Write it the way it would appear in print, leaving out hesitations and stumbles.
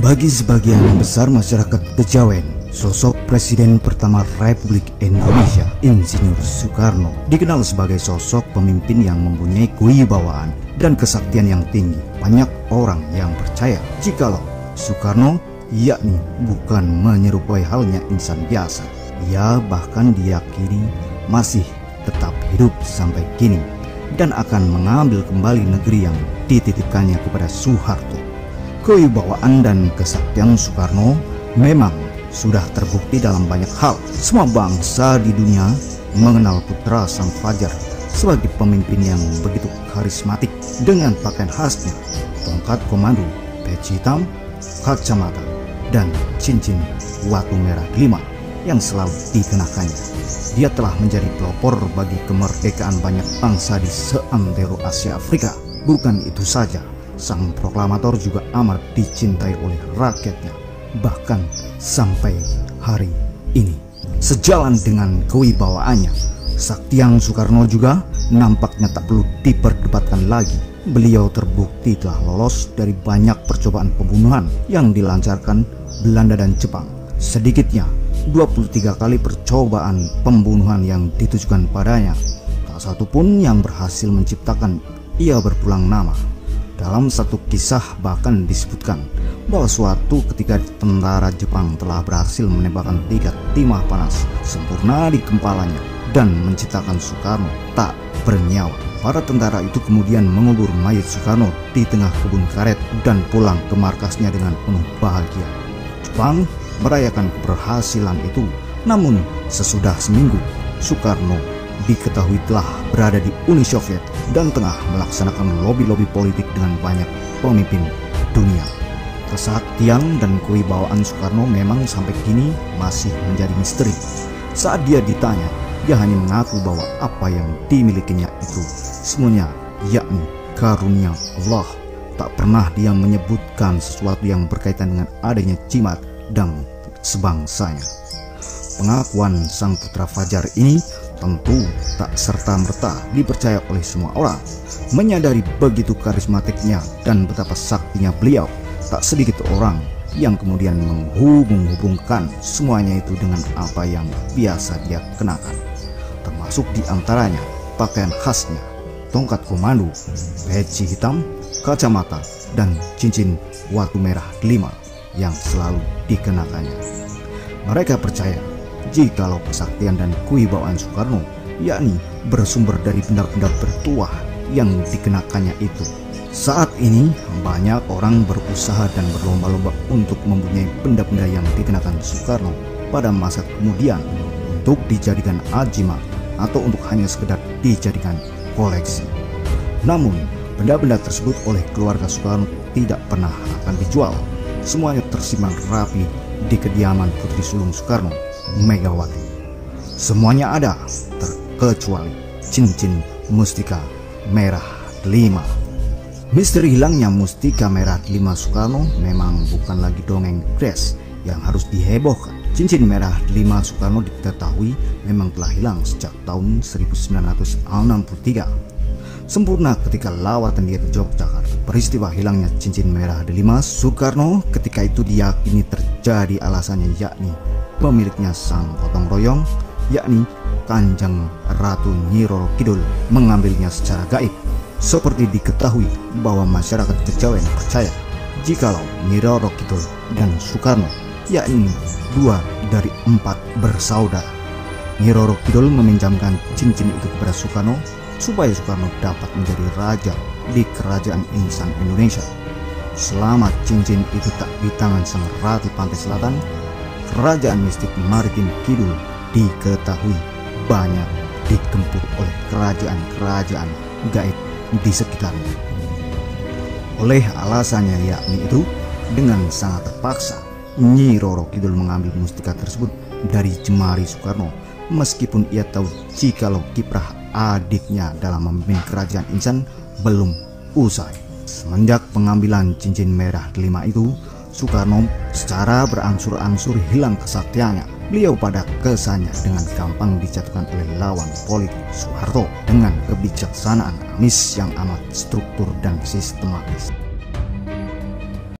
Bagi sebagian besar masyarakat Kejawen, sosok Presiden pertama Republik Indonesia, Insinyur Soekarno, dikenal sebagai sosok pemimpin yang mempunyai kewibawaan dan kesaktian yang tinggi. Banyak orang yang percaya jikalau Soekarno yakni bukan menyerupai halnya insan biasa. Ia bahkan diyakini masih tetap hidup sampai kini dan akan mengambil kembali negeri yang dititipkannya kepada Soeharto. Kewibawaan dan kesaktian Soekarno memang sudah terbukti dalam banyak hal. Semua bangsa di dunia mengenal putra sang fajar sebagai pemimpin yang begitu karismatik dengan pakaian khasnya, tongkat komando, peci hitam, kacamata, dan cincin watu merah delima yang selalu dikenakannya. Dia telah menjadi pelopor bagi kemerdekaan banyak bangsa di seantero Asia Afrika. Bukan itu saja, sang proklamator juga amat dicintai oleh rakyatnya, bahkan sampai hari ini. Sejalan dengan kewibawaannya, kesaktian Soekarno juga nampaknya tak perlu diperdebatkan lagi. Beliau terbukti telah lolos dari banyak percobaan pembunuhan yang dilancarkan Belanda dan Jepang. Sedikitnya 23 kali percobaan pembunuhan yang ditujukan padanya, tak satu pun yang berhasil menciptakan ia berpulang nama. Dalam satu kisah bahkan disebutkan bahwa suatu ketika tentara Jepang telah berhasil menembakkan 3 timah panas sempurna di kepalanya dan menciptakan Soekarno tak bernyawa. Para tentara itu kemudian mengubur mayat Soekarno di tengah kebun karet dan pulang ke markasnya dengan penuh bahagia. Jepang merayakan keberhasilan itu, namun sesudah seminggu Soekarno diketahui telah berada di Uni Soviet dan tengah melaksanakan lobi-lobi politik dengan banyak pemimpin dunia. Kesaktian dan kewibawaan Soekarno memang sampai kini masih menjadi misteri. Saat dia ditanya, dia hanya mengaku bahwa apa yang dimilikinya itu semuanya yakni karunia Allah. Tak pernah dia menyebutkan sesuatu yang berkaitan dengan adanya jimat dan sebangsanya. Pengakuan sang putra fajar ini tentu tak serta-merta dipercaya oleh semua orang. Menyadari begitu karismatiknya dan betapa saktinya beliau, tak sedikit orang yang kemudian menghubung-hubungkan semuanya itu dengan apa yang biasa dia kenakan, termasuk diantaranya pakaian khasnya, tongkat komando, peci hitam, kacamata, dan cincin watu merah delima yang selalu dikenakannya. Mereka percaya jikalau kesaktian dan kewibawaan Soekarno yakni bersumber dari benda-benda bertuah yang dikenakannya itu. Saat ini banyak orang berusaha dan berlomba-lomba untuk mempunyai benda-benda yang dikenakan Soekarno pada masa kemudian untuk dijadikan ajimat atau untuk hanya sekedar dijadikan koleksi. Namun benda-benda tersebut oleh keluarga Soekarno tidak pernah akan dijual. Semuanya tersimpan rapi di kediaman putri sulung Soekarno, Megawati. Semuanya ada terkecuali cincin mustika merah delima. Misteri hilangnya mustika merah delima Soekarno memang bukan lagi dongeng Gres yang harus dihebohkan. Cincin merah delima Soekarno diketahui memang telah hilang sejak tahun 1963. Sempurna ketika lawatan dia ke Yogyakarta. Peristiwa hilangnya cincin merah delima Soekarno ketika itu diyakini terjadi alasannya yakni pemiliknya sang gotong royong yakni Kanjeng Ratu Nyi Roro Kidul mengambilnya secara gaib. Seperti diketahui bahwa masyarakat Kejawen percaya jikalau Nyi Roro Kidul dan Soekarno yakni 2 dari 4 bersaudara. Nyi Roro Kidul meminjamkan cincin itu kepada Soekarno supaya Soekarno dapat menjadi raja di kerajaan insan Indonesia. Selama cincin itu tak di tangan sang Ratu Pantai Selatan, kerajaan mistik maritim Kidul diketahui banyak digempur oleh kerajaan-kerajaan gaib di sekitarnya. Oleh alasannya yakni itu, dengan sangat terpaksa Nyi Roro Kidul mengambil mustika tersebut dari jemari Soekarno, meskipun ia tahu jikalau kiprah adiknya dalam memimpin kerajaan insan belum usai. Semenjak pengambilan cincin merah delima itu, Soekarno secara berangsur-angsur hilang kesaktiannya. Beliau pada kesannya dengan gampang dijatuhkan oleh lawan politik Soeharto dengan kebijaksanaan Anies yang amat struktur dan sistematis.